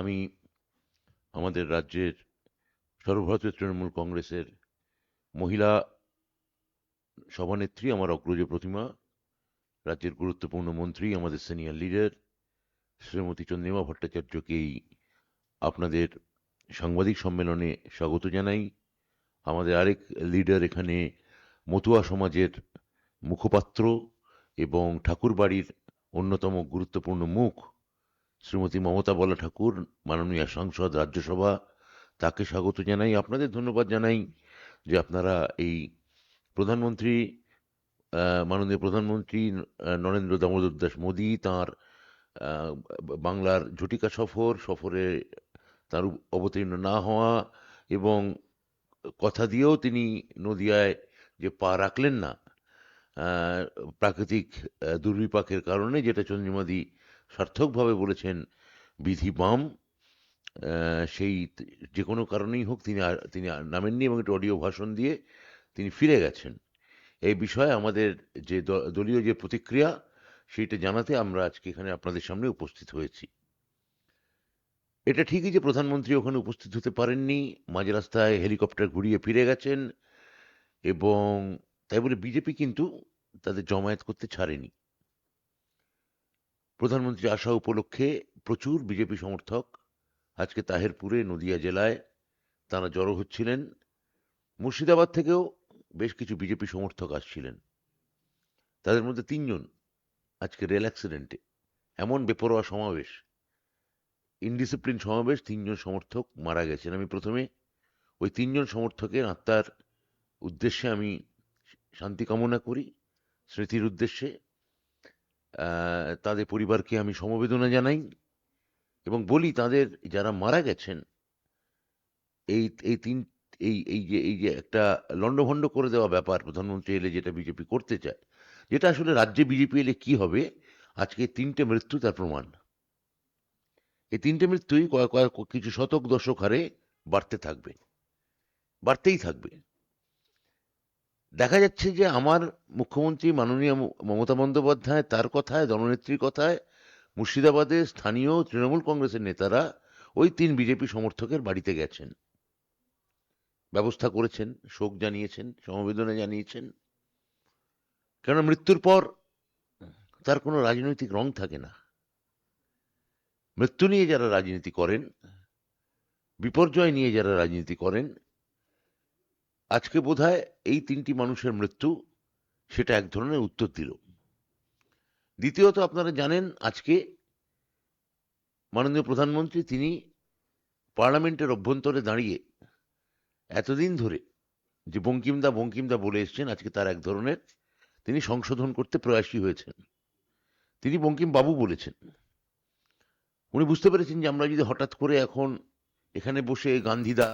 আমি আমাদের রাজ্যের সর্বভারতীয় তৃণমূল কংগ্রেসের মহিলা সভানেত্রী, আমার অগ্রজ প্রতিমা, রাজ্যের গুরুত্বপূর্ণ মন্ত্রী, আমাদের সিনিয়র লিডার শ্রীমতী চন্দ্রিমা ভট্টাচার্যকেই আপনাদের সাংবাদিক সম্মেলনে স্বাগত জানাই। আমাদের আরেক লিডার এখানে মতুয়া সমাজের মুখপাত্র এবং ঠাকুরবাড়ির অন্যতম গুরুত্বপূর্ণ মুখ শ্রীমতী মমতা বলা ঠাকুর, মাননীয় সাংসদ, রাজ্যসভা, তাকে স্বাগত জানাই। আপনাদের ধন্যবাদ জানাই যে আপনারা এই প্রধানমন্ত্রী মাননীয় প্রধানমন্ত্রী নরেন্দ্র দামোদর দাস মোদী তাঁর বাংলার ঝটিকা সফরে তার অবতীর্ণ না হওয়া এবং কথা দিয়েও তিনি নদিয়ায় যে পা রাখলেন না প্রাকৃতিক দুর্বিপাকের কারণে, যেটা চন্দ্রিমাদি সার্থকভাবে বলেছেন বিধি বাম, সেই যে কোনো কারণেই হোক তিনি নামেননি এবং একটা অডিও ভাষণ দিয়ে তিনি ফিরে গেছেন। এই বিষয়ে আমাদের যে দলীয় যে প্রতিক্রিয়া সেইটা জানাতে আমরা আজকে এখানে আপনাদের সামনে উপস্থিত হয়েছি। এটা ঠিকই যে প্রধানমন্ত্রী ওখানে উপস্থিত হতে পারেননি, মাঝ রাস্তায় হেলিকপ্টার ঘুরিয়ে ফিরে গেছেন, এবং তাই বলে বিজেপি কিন্তু তাদের জমায়েত করতে ছাড়েনি। প্রধানমন্ত্রী আসা উপলক্ষে প্রচুর বিজেপি সমর্থক আজকে তাহেরপুরে, নদিয়া জেলায় তারা জড়ো হচ্ছিলেন। মুর্শিদাবাদ থেকেও বেশ কিছু বিজেপি সমর্থক আসছিলেন। তাদের মধ্যে 3 জন আজকে রেল অ্যাক্সিডেন্টে, এমন বেপরোয়া সমাবেশ, ইনডিসিপ্লিন সমাবেশ, 3 জন সমর্থক মারা গেছেন। আমি প্রথমে ওই 3 জন সমর্থকের আত্মার উদ্দেশ্যে আমি শান্তি কামনা করি, স্মৃতির উদ্দেশ্যে তাদের পরিবারকে আমি সমবেদনা জানাই এবং বলি তাদের যারা মারা গেছেন এই এই তিন এই যে একটা লণ্ডভণ্ড করে দেওয়া ব্যাপার প্রধানমন্ত্রী এলে যেটা বিজেপি করতে চায়, যেটা আসলে রাজ্যে বিজেপি এলে কি হবে, আজকে 3টে মৃত্যু তার প্রমাণ। এই 3টে মৃত্যুই কিছু শতক দশক হারে বাড়তে থাকবে, বাড়তেই থাকবে। দেখা যাচ্ছে যে আমার মুখ্যমন্ত্রী মাননীয় মমতা বন্দ্যোপাধ্যায়, তার কথায়, দলনেত্রীর কথায় মুর্শিদাবাদে স্থানীয় তৃণমূল কংগ্রেসের নেতারা ওই 3 বিজেপি সমর্থকের বাড়িতে গেছেন, ব্যবস্থা করেছেন, শোক জানিয়েছেন, সমবেদনা জানিয়েছেন। কেননা মৃত্যুর পর তার কোনো রাজনৈতিক রং থাকে না। মৃত্যু নিয়ে যারা রাজনীতি করেন, বিপর্যয় নিয়ে যারা রাজনীতি করেন, আজকে বোধহয় এই 3টি মানুষের মৃত্যু সেটা এক ধরনের উত্তর দিল। দ্বিতীয়ত, আপনারা জানেন আজকে মাননীয় প্রধানমন্ত্রী তিনি পার্লামেন্টের অভ্যন্তরে দাঁড়িয়ে এতদিন ধরে যে বঙ্কিমদা বলে এসছেন, আজকে তার এক ধরনের তিনি সংশোধন করতে প্রয়াসী হয়েছেন। তিনি বঙ্কিম বাবু বলেছেন। উনি বুঝতে পেরেছেন যে আমরা যদি হঠাৎ করে এখন এখানে বসে গান্ধীদা